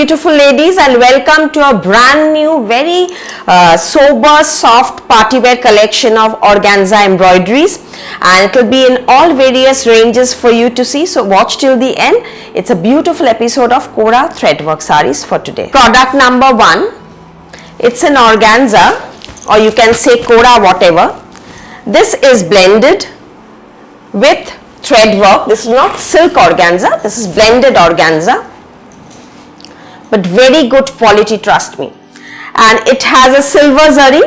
beautiful ladies, and welcome to a brand new, very sober, soft party wear collection of organza embroideries, and it will be in all various ranges for you to see. So watch till the end. It's a beautiful episode of Kora Threadwork sarees for today. Product number 1. It's an organza, or you can say Kora whatever. This is blended with thread work. This is not silk organza, this is blended organza, but very good quality, trust me. And it has a silver zari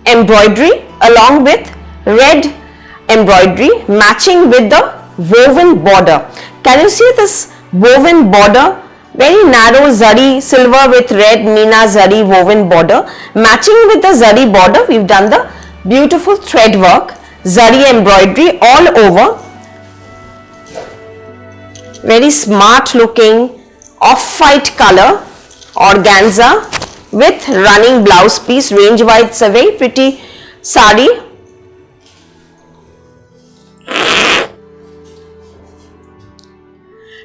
embroidery along with red embroidery matching with the woven border. Can you see this woven border? Very narrow zari, silver with red Meena zari woven border. Matching with the zari border, we've done the beautiful thread work, zari embroidery all over. Very smart looking off-white color organza with running blouse piece. Range wise, it's a very pretty sari.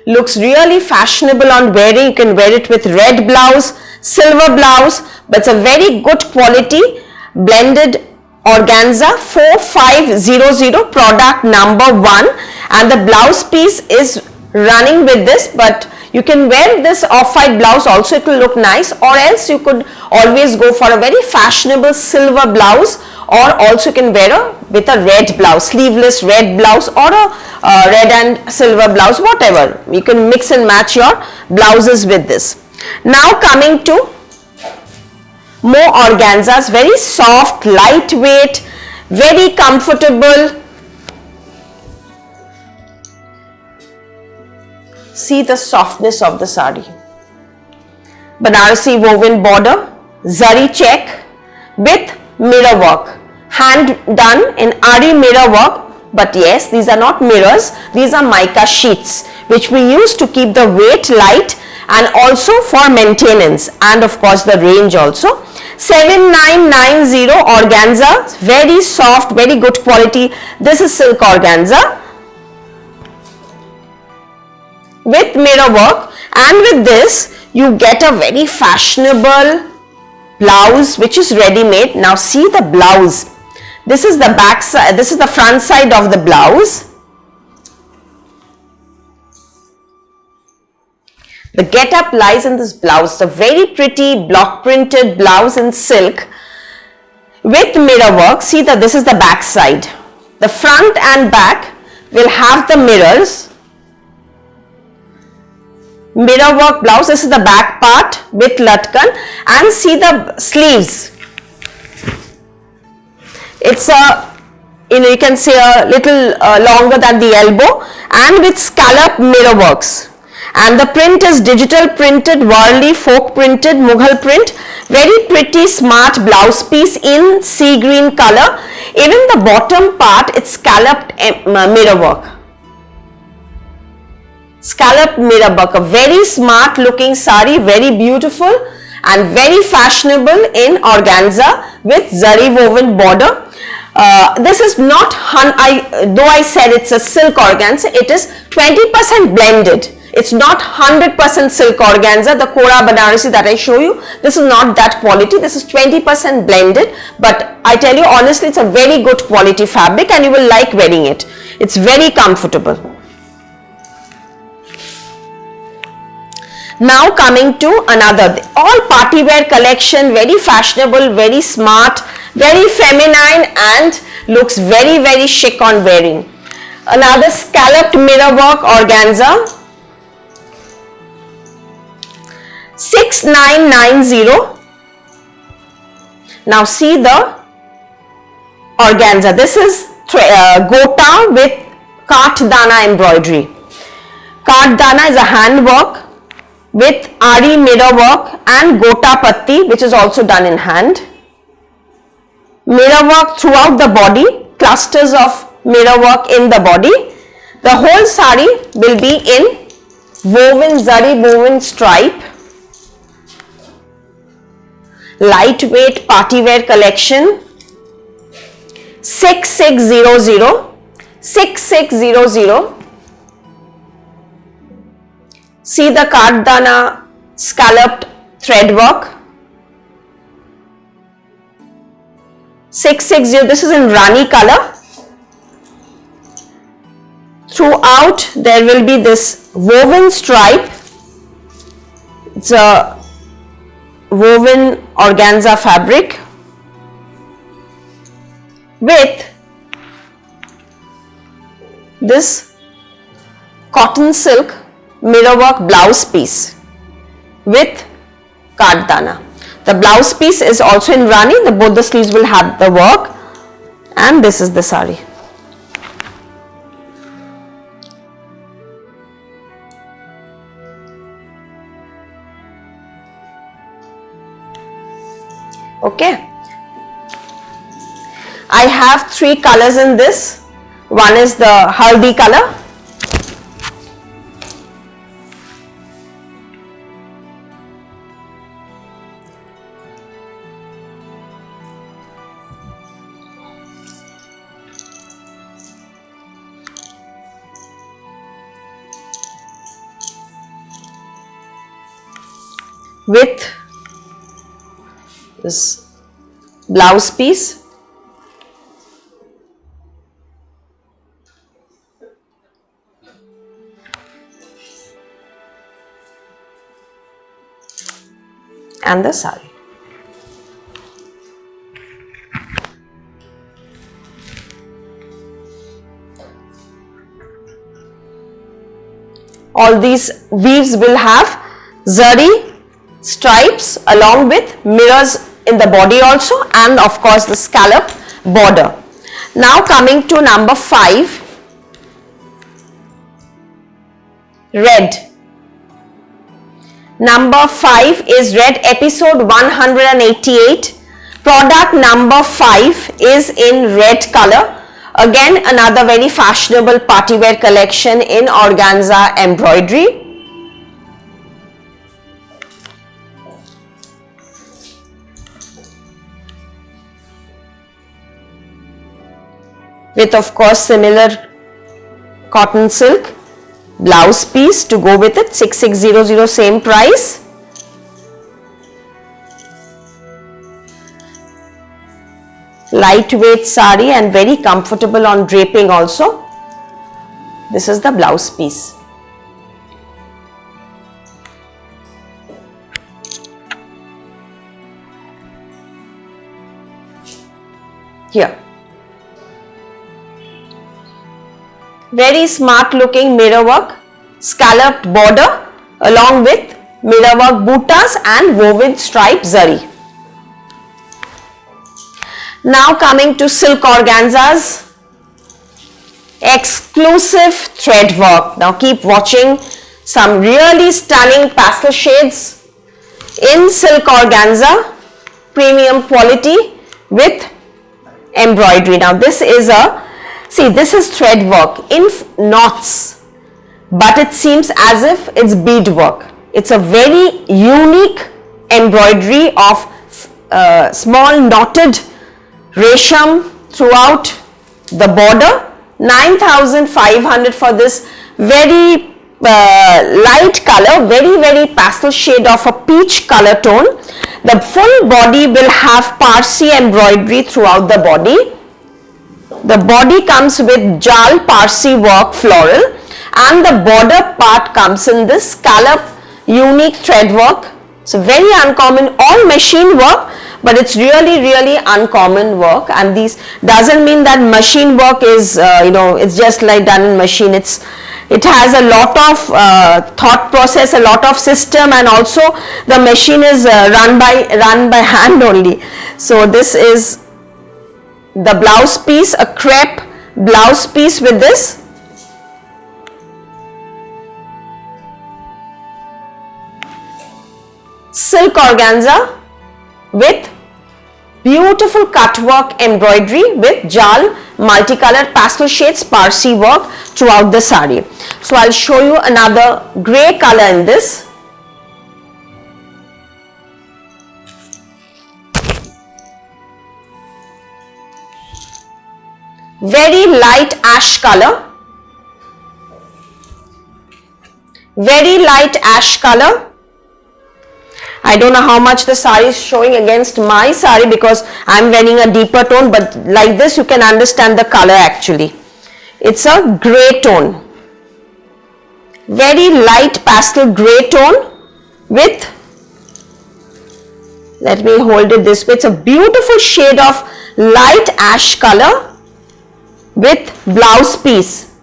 Looks really fashionable on wearing. You can wear it with red blouse, silver blouse, but it's a very good quality blended organza. 4500 product number 1, and the blouse piece is running with this, but you can wear this off-white blouse also, it will look nice, or else you could always go for a very fashionable silver blouse, or also you can wear with a red blouse, sleeveless red blouse, or a red and silver blouse, whatever. You can mix and match your blouses with this. Now coming to more organzas, very soft, lightweight, very comfortable. See the softness of the sari. Banarasi woven border, zari check with mirror work, hand done in Ari mirror work. But yes, these are not mirrors, these are mica sheets which we use to keep the weight light and also for maintenance, and of course the range also. 7990 organza, very soft, very good quality. This is silk organza with mirror work, and with this you get a very fashionable blouse which is ready made. Now see the blouse. This is the back side, this is the front side of the blouse. The get up lies in this blouse, the very pretty block printed blouse in silk with mirror work. See that this is the back side. The front and back will have the mirrors. Mirror work blouse, this is the back part with latkan, and see the sleeves. It's a, you can say a little longer than the elbow, and with scallop mirror works. And the print is digital printed, Warli folk printed, Mughal print. Very pretty smart blouse piece in sea green color. Even the bottom part, it's scalloped mirror work. Scallop mirror work, a very smart looking sari, very beautiful and very fashionable in organza with zari woven border. This is not, though I said it's a silk organza, it is 20% blended. It's not 100% silk organza. The Kora Banarasi that I show you, this is not that quality. This is 20% blended, but I tell you honestly, it's a very good quality fabric and you will like wearing it. It's very comfortable. Now coming to another, all party wear collection, very fashionable, very smart, very feminine, and looks very, very chic on wearing. Another scalloped mirror work organza, 6990. Now see the organza. This is gota with kath dana embroidery. Kath dana is a hand work with Ari mirror work and gota patti, which is also done in hand. Mirror work throughout the body, clusters of mirror work in the body. The whole sari will be in woven zari, woven stripe. Lightweight party wear collection. 6600. 6600. See the Kardana scalloped thread work. 660, this is in Rani color. Throughout there will be this woven stripe. It's a woven organza fabric with this cotton silk mirror work blouse piece with kardana. The blouse piece is also in Rani. Both the sleeves will have the work, and this is the sari. Okay. I have 3 colors in this. One is the haldi color. With this blouse piece. And the sari. All these weaves will have zari stripes along with mirrors in the body also, and of course the scallop border. Now coming to number 5, red. Number 5 is red, episode 188. Product number 5 is in red color. Again, another very fashionable party wear collection in organza embroidery. With of course similar cotton silk blouse piece to go with it. 6600, same price. Lightweight sari and very comfortable on draping also. This is the blouse piece. Here. Very smart looking mirror work, scalloped border along with mirror work buttas and woven stripe zari. Now coming to silk organzas, exclusive thread work. Now keep watching some really stunning pastel shades in silk organza, premium quality with embroidery. Now this is this is thread work in knots, but it seems as if it's bead work. It's a very unique embroidery of small knotted resham throughout the border. 9,500 for this very light color, very pastel shade of a peach color tone. The full body will have Parsi embroidery throughout the body. The body comes with jal Parsi work floral, and the border part comes in this scallop unique thread work. So very uncommon, all machine work, but it's really uncommon work. And these doesn't mean that machine work is it's just like done in machine. It has a lot of thought process, a lot of system, and also the machine is run by hand only. So this is the blouse piece, a crepe blouse piece with this. Silk organza with beautiful cut work embroidery with jal multicolored pastel shades Parsi work throughout the sari. So I'll show you another grey color in this. Very light ash color, very light ash color I don't know how much the sari is showing against my sari because I'm wearing a deeper tone, but like this you can understand the color actually. It's a grey tone. Very light pastel grey tone with, let me hold it this way, it's a beautiful shade of light ash color with blouse piece.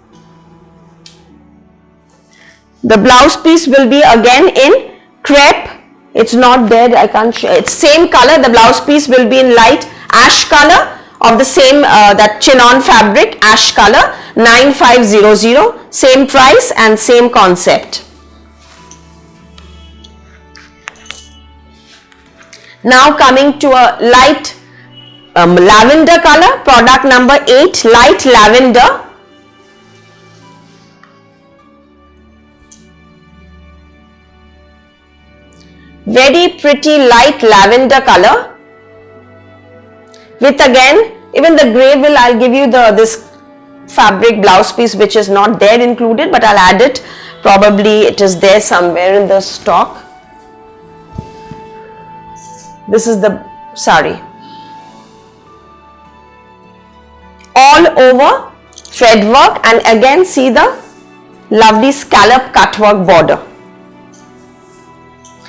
The blouse piece will be again in crepe. It's not there, I can't show. It's same color. The blouse piece will be in light ash color of the same that chinon fabric, ash color, 9500, same price and same concept. Now coming to a light lavender color, product number 8, light lavender. Very pretty light lavender color with again even the grey will, I'll give you this fabric blouse piece which is not there included, but I'll add it, probably it is there somewhere in the stock. This is the sari, all over thread work, and again see the lovely scallop cut work border.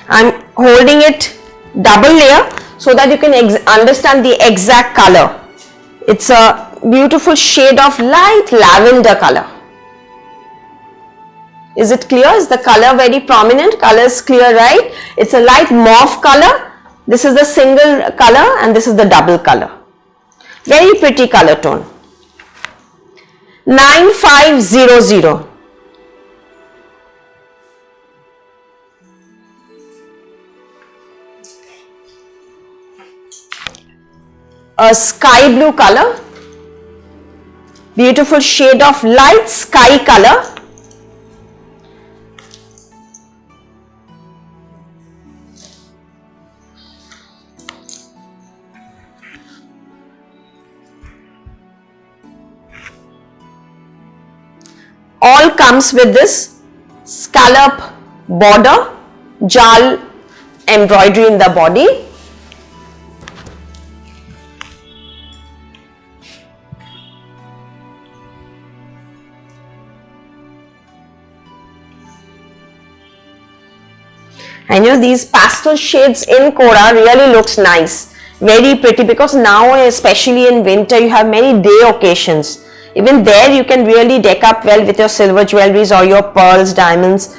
I'm holding it double layer so that you can understand the exact color. It's a beautiful shade of light lavender color. Is it clear? Is the color very prominent? Color is clear, right? It's a light mauve color. This is the single color and this is the double color. Very pretty color tone. 9500. A sky blue color, beautiful shade of light sky color. All comes with this scallop border, jal embroidery in the body. I know these pastel shades in Kora really looks nice, very pretty, because now especially in winter you have many day occasions. Even there you can really deck up well with your silver jewelries or your pearls, diamonds,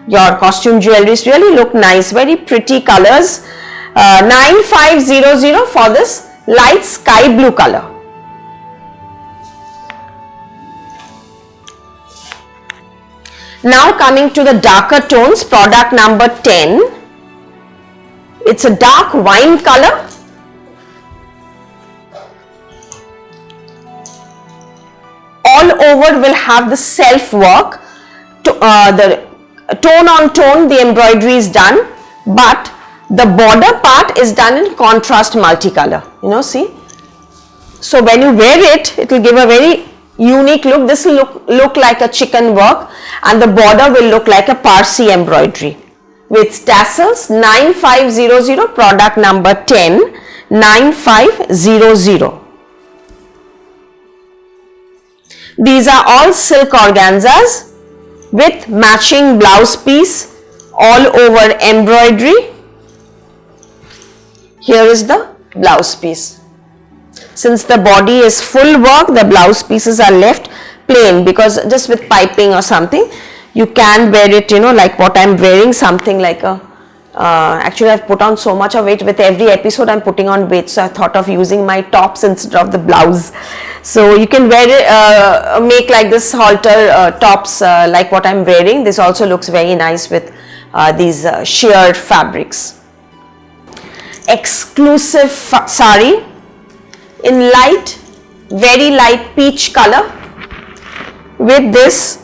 your costume jewelries really look nice, very pretty colors. 9500 for this light sky blue color. Now coming to the darker tones, product number 10. It's a dark wine color. All over will have the self work, the tone on tone the embroidery is done, but the border part is done in contrast multicolor, you know, see. So when you wear it, it will give a very unique look. This will look like a chicken work and the border will look like a Parsi embroidery with tassels. 9500, product number 10, 9500. These are all silk organzas with matching blouse piece, all over embroidery. Here is the blouse piece. Since the body is full work, the blouse pieces are left plain, because just with piping or something you can wear it, you know, like what I'm wearing, something like a actually I've put on so much of weight with every episode, I'm putting on weight, so I thought of using my tops instead of the blouse. So you can wear it, make like this halter tops like what I'm wearing. This also looks very nice with these sheared fabrics. Exclusive sari in light, very light peach color with this.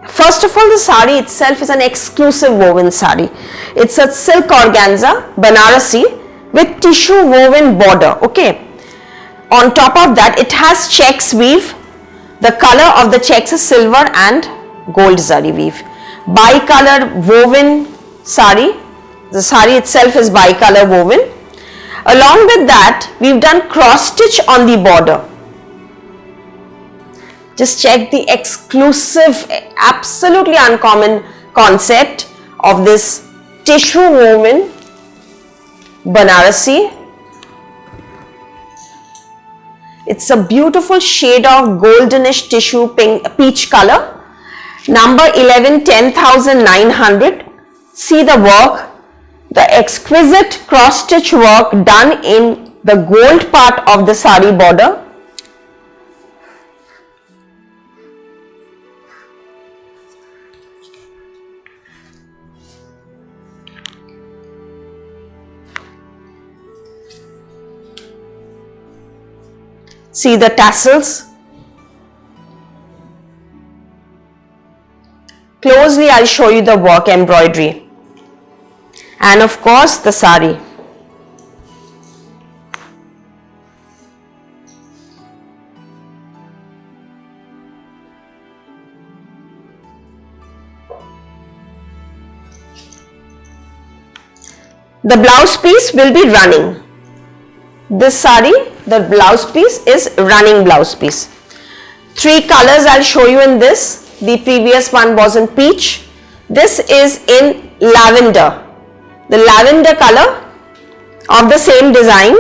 First of all, the sari itself is an exclusive woven sari. It's a silk organza, Banarasi, with tissue woven border, okay. On top of that, it has checks weave. The color of the checks is silver and gold zari weave. Bicolor woven sari The sari itself is bicolor woven. Along with that, we've done cross stitch on the border. Just check the exclusive, absolutely uncommon concept of this tissue woven Banarasi. It's a beautiful shade of goldenish tissue pink, peach color. Number 11, 10,900. See the work, the exquisite cross stitch work done in the gold part of the sari border. See the tassels. Closely I'll show you the work embroidery. And of course the sari. The blouse piece will be running. This sari, the blouse piece is running blouse piece. 3 colors I'll show you in this. The previous one was in peach. This is in lavender. The lavender color of the same design.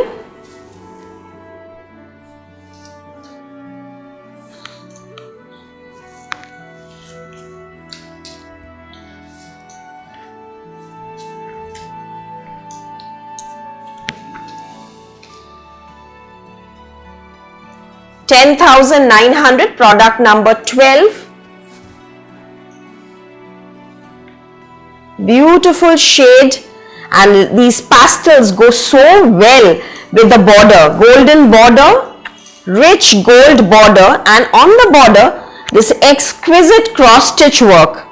$10,900, product number 12. Beautiful shade, and these pastels go so well with the border. Golden border, rich gold border, and on the border this exquisite cross stitch work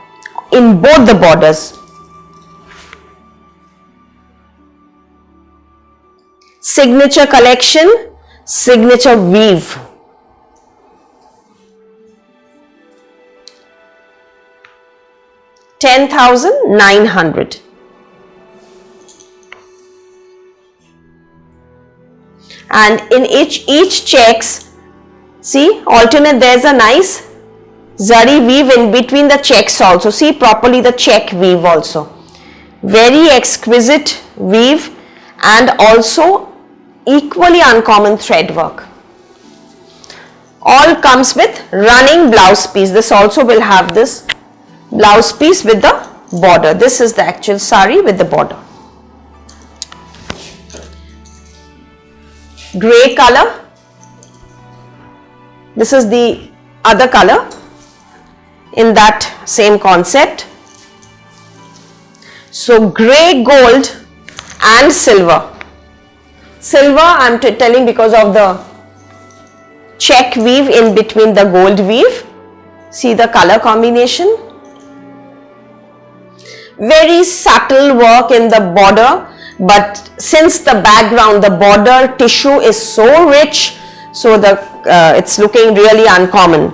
in both the borders. Signature collection, signature weave. $10,900. And in each checks, see alternate, there's a nice zari weave in between the checks also. See properly the check weave also. Very exquisite weave and also equally uncommon thread work. All comes with running blouse piece. This also will have this blouse piece with the border. This is the actual sari with the border. Grey color. This is the other color in that same concept. So grey, gold and silver. Silver I am telling because of the check weave in between the gold weave. See the color combination. Very subtle work in the border, but since the background, the border tissue is so rich, so the it's looking really uncommon.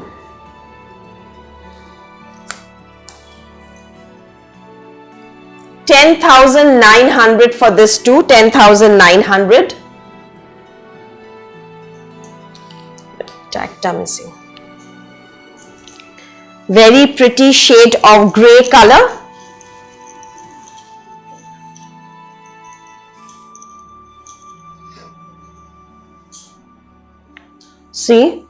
$10,900 for this too. 10,900. Tacta missing. Very pretty shade of grey color. See,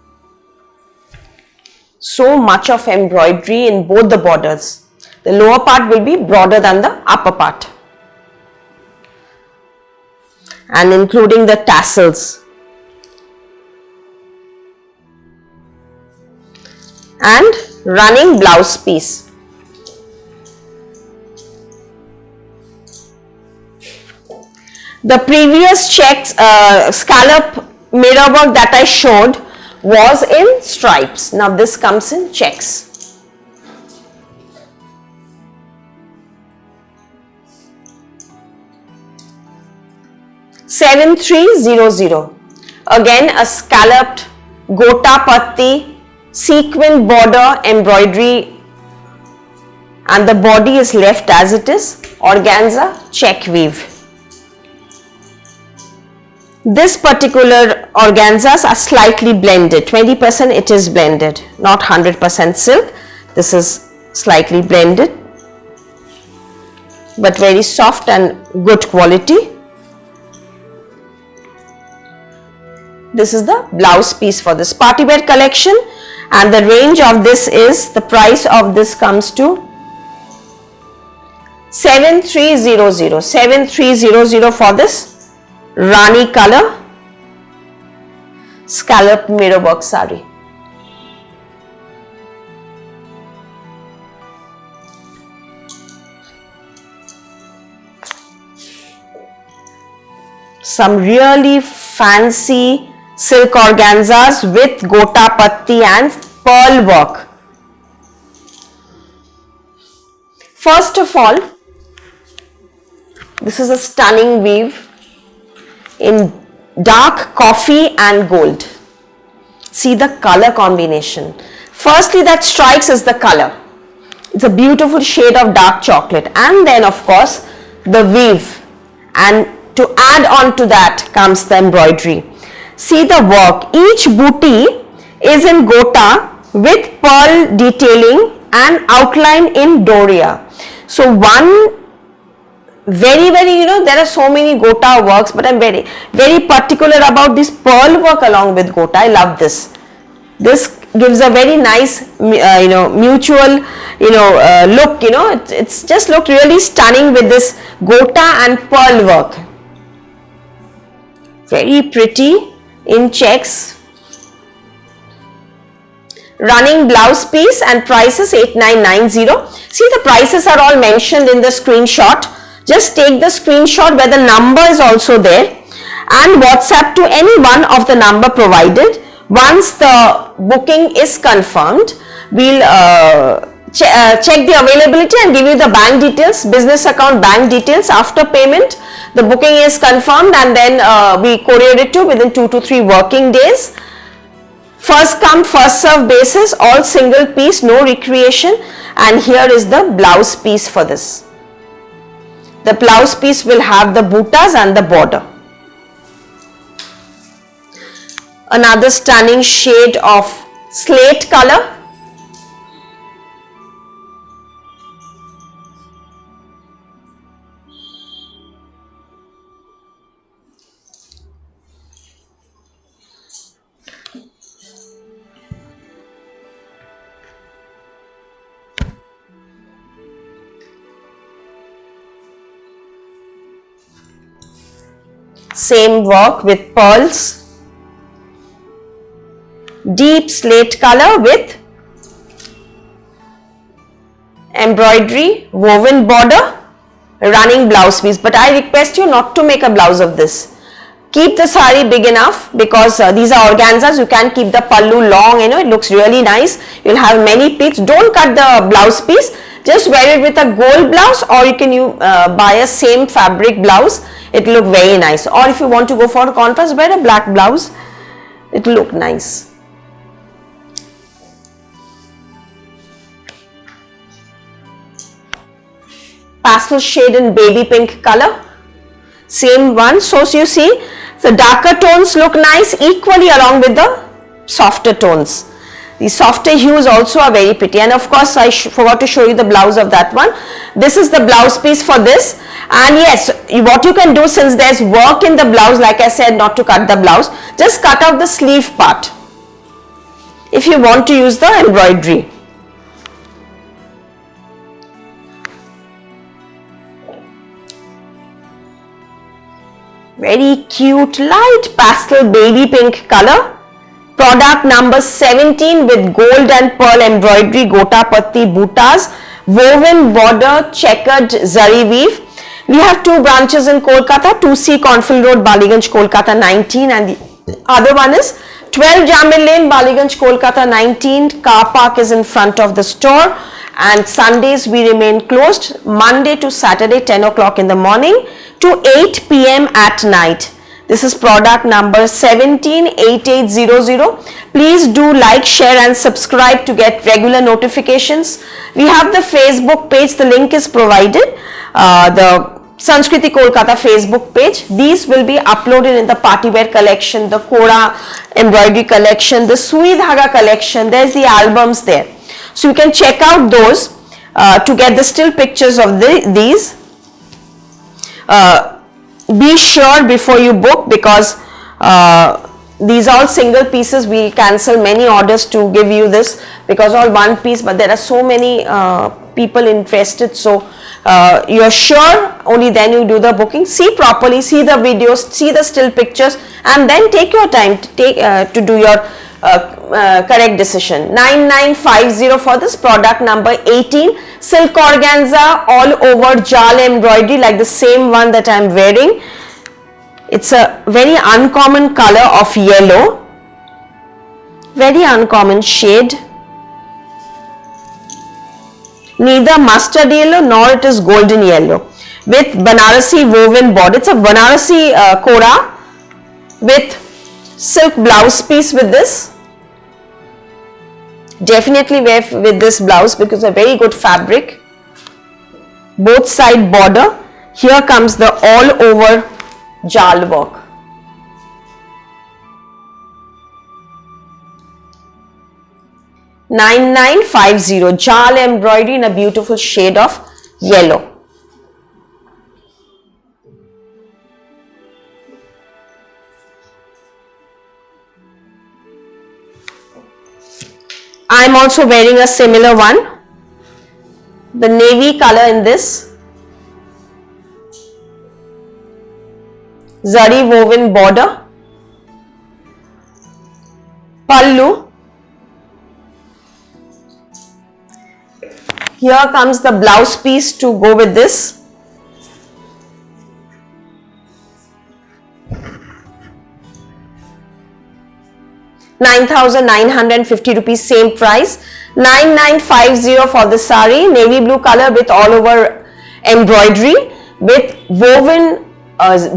so much of embroidery in both the borders. The lower part will be broader than the upper part, and including the tassels. And running blouse piece. The previous checks scallop mirror work that I showed was in stripes. Now this comes in checks. $7,300. Again a scalloped gota patti sequin border embroidery, and the body is left as it is. organza check weave. This particular organzas are slightly blended, 20% it is blended, not 100% silk. This is slightly blended, but very soft and good quality. This is the blouse piece for this party wear collection, and the range of this is, the price of this comes to 7300 for this Rani color scallop mirror work sari. Some really fancy silk organzas with gota patti and pearl work. First of all, this is a stunning weave in dark coffee and gold. See the color combination. Firstly, that strikes is the color. It's a beautiful shade of dark chocolate, and then of course the weave, and to add on to that comes the embroidery. See the work. Each booty is in gota with pearl detailing and outline in doria. So one very, there are so many gota works, but I'm very particular about this pearl work along with gota. I love this. This gives a very nice, mutual, look, it's just looked really stunning with this gota and pearl work. Very pretty in checks. Running blouse piece, and prices 8990. See, the prices are all mentioned in the screenshot. Just take the screenshot where the number is also there and WhatsApp to any one of the number provided. Once the booking is confirmed, we'll check the availability and give you the bank details, business account bank details. After payment, the booking is confirmed, and then we courier it to within 2 to 3 working days. First come, first serve basis, all single piece, no recreation. And here is the blouse piece for this. The blouse piece will have the buttas and the border. Another stunning shade of slate color. Same work with pearls. Deep slate color with embroidery, woven border, running blouse piece. But I request you not to make a blouse of this. Keep the sari big enough, because these are organzas. You can keep the pallu long, it looks really nice. You'll have many pleats. Don't cut the blouse piece. Just wear it with a gold blouse, or you can buy a same fabric blouse. It will look very nice. Or if you want to go for a contrast, wear a black blouse. It will look nice. Pastel shade in baby pink color. Same one. So you see, the darker tones look nice equally along with the softer tones. The softer hues also are very pretty, and of course I forgot to show you the blouse of that one. This is the blouse piece for this, and yes, what you can do, since there's work in the blouse, like I said, not to cut the blouse, just cut out the sleeve part if you want to use the embroidery. Very cute light pastel baby pink color. Product number 17 with gold and pearl embroidery, gota patti buttas, woven border, checkered zari weave. We have 2 branches in Kolkata, 2C Cornfield Road, Ballygunge, Kolkata 19, and the other one is 12 Jamil Lane, Ballygunge, Kolkata 19. Car park is in front of the store, and Sundays we remain closed, Monday to Saturday 10 o'clock in the morning to 8 p.m. at night. This is product number 178800. Please do like, share and subscribe to get regular notifications. We have the Facebook page, the link is provided, the Sanskriti Kolkata Facebook page. These will be uploaded in the party wear collection, the Kora embroidery collection, the Sui Dhaga collection. There's the albums there. So you can check out those to get the still pictures of these. Be sure before you book, because these are all single pieces. We cancel many orders to give you this because all one piece, but there are so many people interested. So you're sure, only then you do the booking. See properly, see the videos, see the still pictures, and then take your time to do your correct decision. 9950 for this product number 18. Silk organza all over jal embroidery, like the same one that I'm wearing. It's a very uncommon color of yellow, very uncommon shade. Neither mustard yellow nor it is golden yellow, with Banarasi woven border. It's a Banarasi Kora with silk blouse piece with this. Definitely wear with this blouse because it's a very good fabric. Both side border. Here comes the all over jal work. $9950 jal embroidery in a beautiful shade of yellow. I am also wearing a similar one, the navy color in this, zari woven border, pallu. Here comes the blouse piece to go with this. ₹9,950, same price. 9950 for the sari, navy blue color with all over embroidery with woven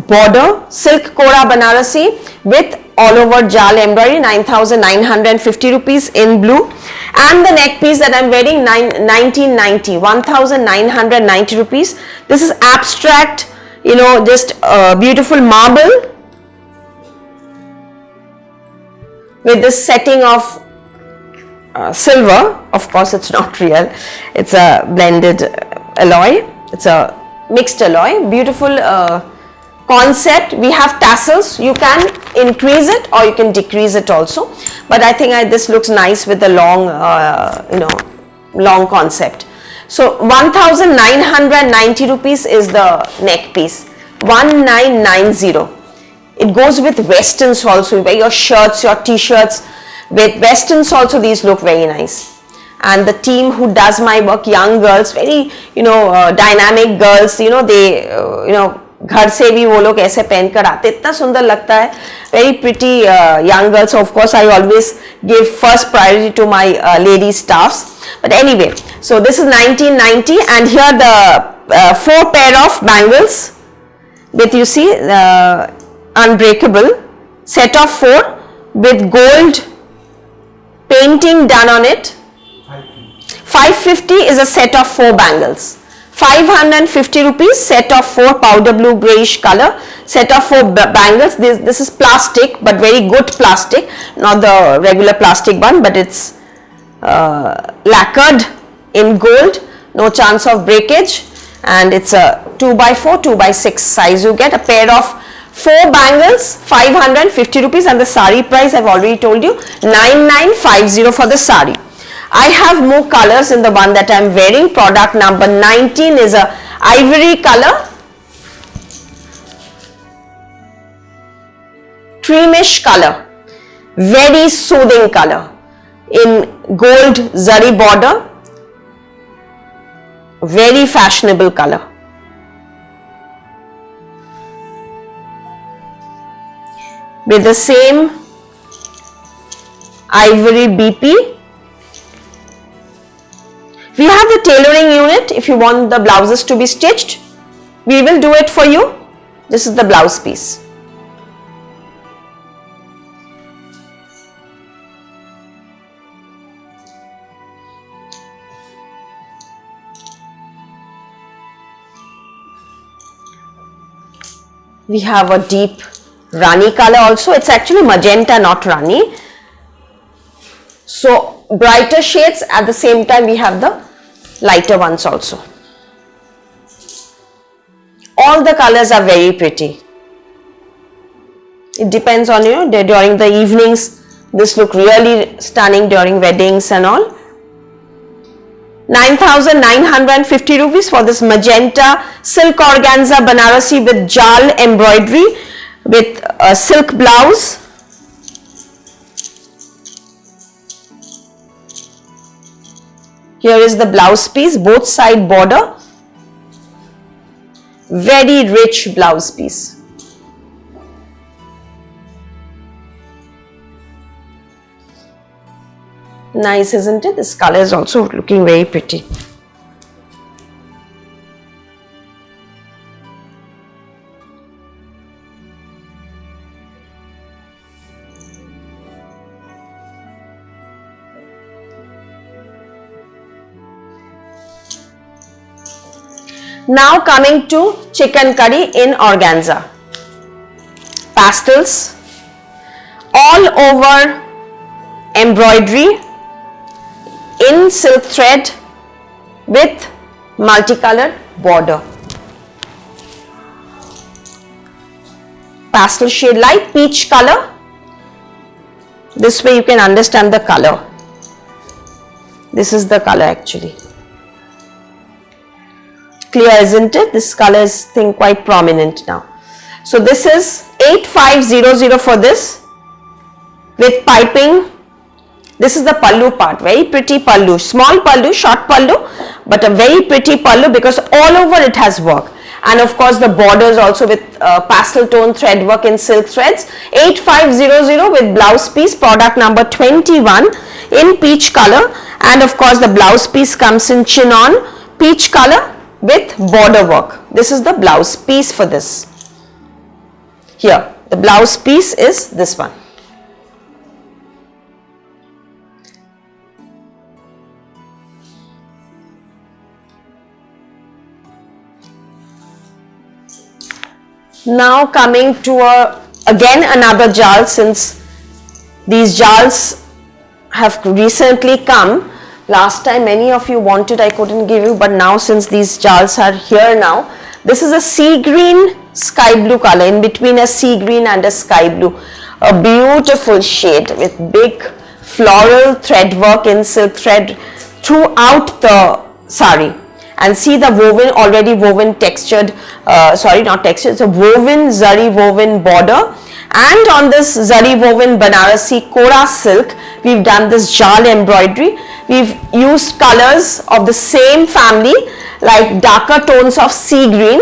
border, silk Kora Banarasi with all over jal embroidery. ₹9,950 in blue. And the neck piece that I am wearing, 1990, ₹1,990. This is abstract, just beautiful marble with this setting of silver. Of course, it's not real. It's a blended alloy. It's a mixed alloy. Beautiful concept. We have tassels. You can increase it or you can decrease it also. But I think this looks nice with the long, long concept. So ₹1,990 is the neck piece. 1990. It goes with westerns also. You wear your shirts, your t-shirts with westerns also. These look very nice. And the team who does my work, young girls, very dynamic girls, they घर से भी वो लोग ऐसे पहन कर आते, इतना सुंदर लगता है. Very pretty young girls. So of course I always give first priority to my lady staffs. But anyway, so this is 1990, and here the 4 pair of bangles with, you see, unbreakable set of 4 with gold painting done on it. 550 is a set of 4 bangles. ₹550 set of 4 powder blue grayish color, set of 4 bangles. This is plastic, but very good plastic, not the regular plastic one, but it's lacquered in gold, no chance of breakage, and it's a 2x4, 2x6 size. You get a pair of 4 bangles, ₹550, and the sari price I've already told you, 9950 for the sari. I have more colors in the one that I'm wearing. Product number 19 is a ivory color, creamish color, very soothing color in gold zari border, very fashionable color. With the same ivory BP. We have the tailoring unit. If you want the blouses to be stitched, we will do it for you. This is the blouse piece. We have a deep Rani color also. It's actually magenta, not Rani. So brighter shades, at the same time we have the lighter ones also. All the colors are very pretty. It depends on you. During the evenings, this look really stunning during weddings and all. 9,950 rupees for this magenta silk organza Banarasi with jal embroidery with a silk blouse. Here is the blouse piece, both side border. Very rich blouse piece. Nice, isn't it? This color is also looking very pretty. Now coming to chicken curry in organza. Pastels, all over embroidery in silk thread with multicolored border. Pastel shade, light peach color. This way you can understand the color. This is the color actually. Clear, isn't it? This color is quite prominent now. So this is 8500 for this with piping. This is the pallu part, very pretty pallu, small pallu, short pallu, but a very pretty pallu because all over it has work. And of course the borders also with pastel tone thread work in silk threads. 8500 with blouse piece, product number 21 in peach color, and of course the blouse piece comes in chignon peach color with border work. This is the blouse piece for this. Here the blouse piece is this one. Now coming to again another jal, since these jals have recently come. Last time many of you wanted, I couldn't give you, but now since these jals are here now, this is a sea green sky blue color, in between a sea green and a sky blue. A beautiful shade with big floral thread work in silk thread throughout the sari. And see the woven, already woven textured, sorry not textured, it's a woven zari woven border. And on this zari woven Banarasi Kora silk, we've done this jal embroidery. We've used colors of the same family like darker tones of sea green.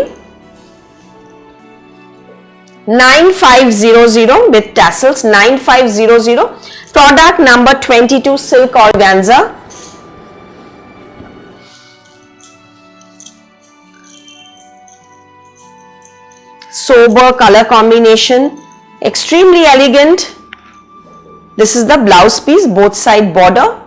9500 with tassels, 9500, product number 22 silk organza. Sober color combination, extremely elegant. This is the blouse piece, both side border.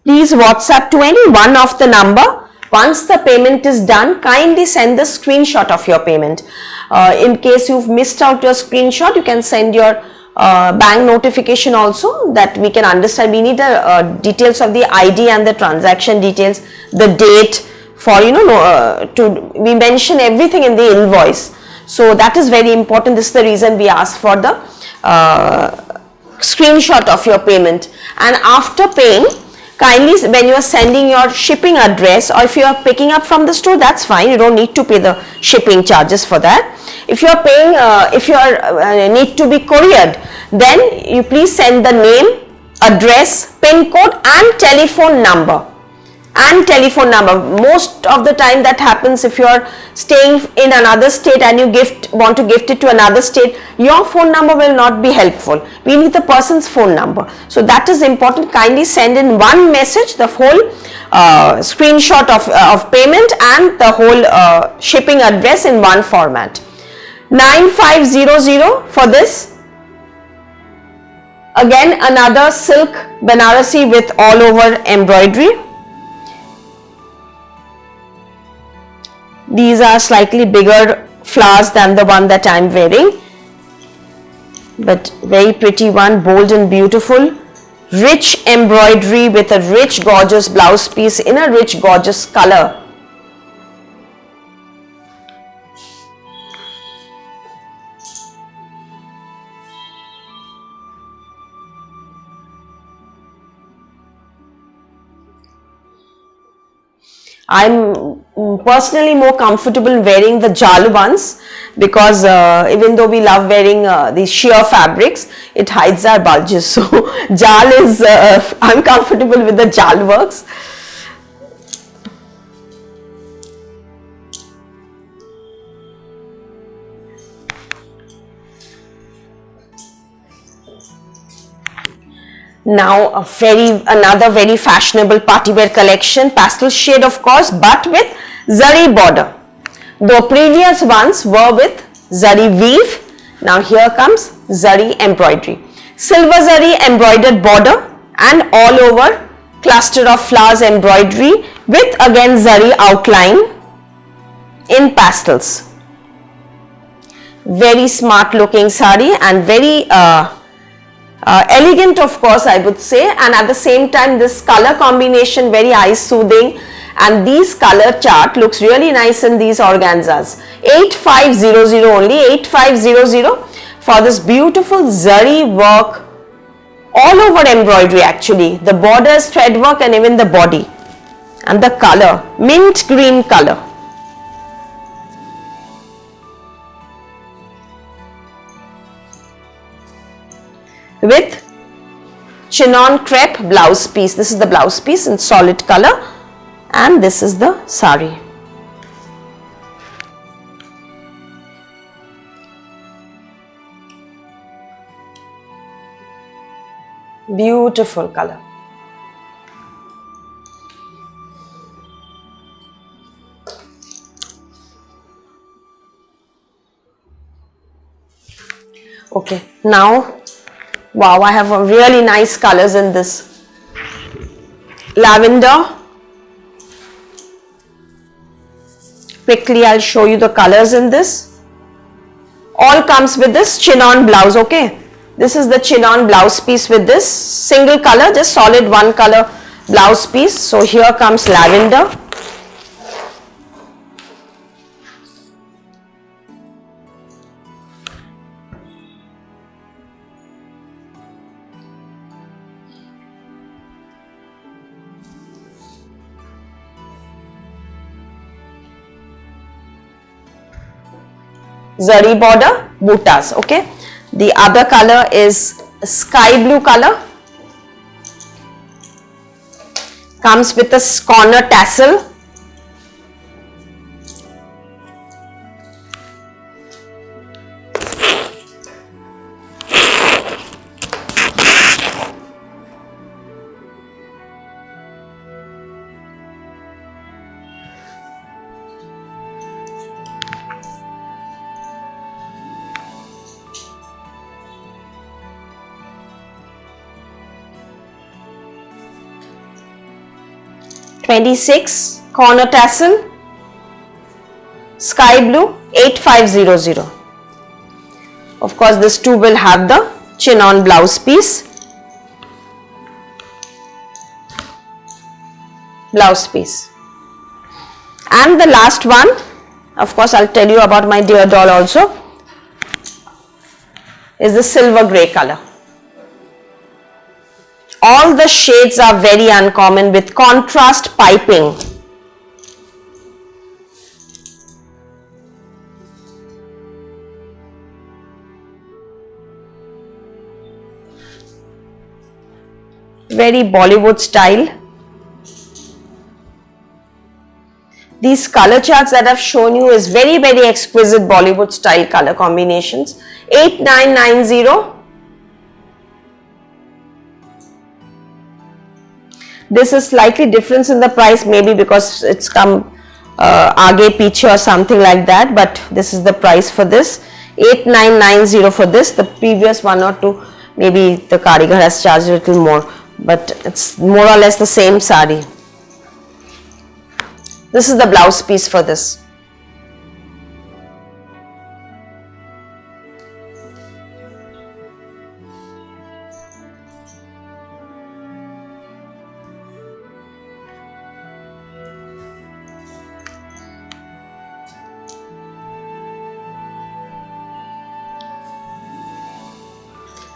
Please WhatsApp to any one of the number. Once the payment is done, kindly send the screenshot of your payment. In case you've missed out your screenshot, you can send your bank notification also, that we can understand. We need the details of the ID and the transaction details, the date, for we mention everything in the invoice. So that is very important. This is the reason we ask for the screenshot of your payment. And after paying, kindly, when you are sending your shipping address, or if you are picking up from the store, that's fine, you don't need to pay the shipping charges for that. If you are paying, if you are need to be couriered, then you please send the name, address, pin code and telephone number. Most of the time that happens, if you are staying in another state and you want to gift it to another state, your phone number will not be helpful. We need the person's phone number. So that is important. Kindly send in one message, the whole screenshot of payment and the whole shipping address in one format. 9500 for this. Again another silk Banarasi with all over embroidery. These are slightly bigger flowers than the one that I'm wearing, but very pretty one, bold and beautiful. Rich embroidery with a rich gorgeous blouse piece in a rich gorgeous color. I'm personally more comfortable wearing the jal ones because even though we love wearing these sheer fabrics, it hides our bulges. So jal is, I'm comfortable with the jal works. Now another very fashionable party wear collection, pastel shade of course, but with zari border. The previous ones were with zari weave. Now here comes zari embroidery. Silver zari embroidered border and all over cluster of flowers embroidery with again zari outline in pastels. Very smart looking sari and very elegant of course I would say, and at the same time this color combination very eye soothing, and these color chart looks really nice in these organzas. 8500 only, 8500 for this beautiful zari work all over embroidery actually. The borders, thread work and even the body, and the color, mint green color. With chignon crepe blouse piece. This is the blouse piece in solid color and this is the sari. Beautiful color. Okay, now wow, I have a really nice colors in this. Lavender. Quickly I'll show you the colors in this. All comes with this chignon blouse, okay. This is the chignon blouse piece with this single color, just solid one color blouse piece. So here comes lavender. Zari border, buttas, okay. The other color is sky blue color. Comes with a corner tassel. (26) corner tassel, sky blue, 8500. Of course, this too will have the chignon blouse piece. And the last one, of course, I'll tell you about my dear doll also, is the silver grey color. All the shades are very uncommon with contrast piping. Very Bollywood style. These color charts that I've shown you is very exquisite Bollywood style color combinations. 8990. This is slightly difference in the price, maybe because it's come aage piche or something like that, but this is the price for this. 8990 for this. The previous one or two, maybe the Karigar has charged a little more, but it's more or less the same sari. This is the blouse piece for this.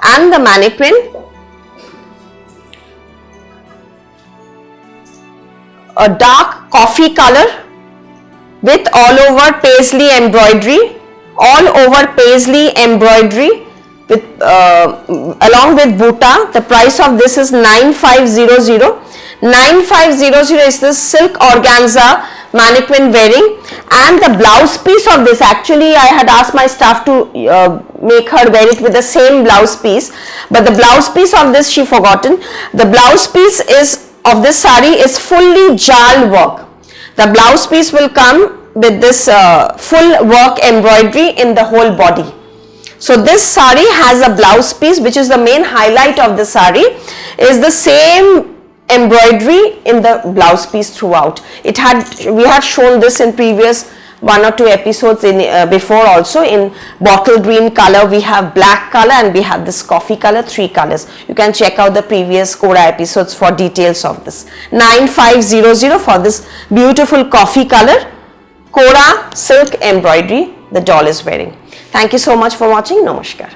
and the mannequin, a dark coffee color with all over paisley embroidery, all over paisley embroidery with along with buta. The price of this is 9500. 9500 is this silk organza mannequin wearing, and the blouse piece of this, actually I had asked my staff to make her wear it with the same blouse piece, but the blouse piece of this she forgotten. The blouse piece is of this sari is fully jal work. The blouse piece will come with this full work embroidery in the whole body. So this sari has a blouse piece, which is the main highlight of the sari, is the same embroidery in the blouse piece throughout. We had shown this in previous 1 or 2 episodes in before also. In bottle green color we have black color, and we have this coffee color, 3 colors. You can check out the previous Kora episodes for details of this. 9500 for this beautiful coffee color Kora silk embroidery the doll is wearing. Thank you so much for watching. Namaskar.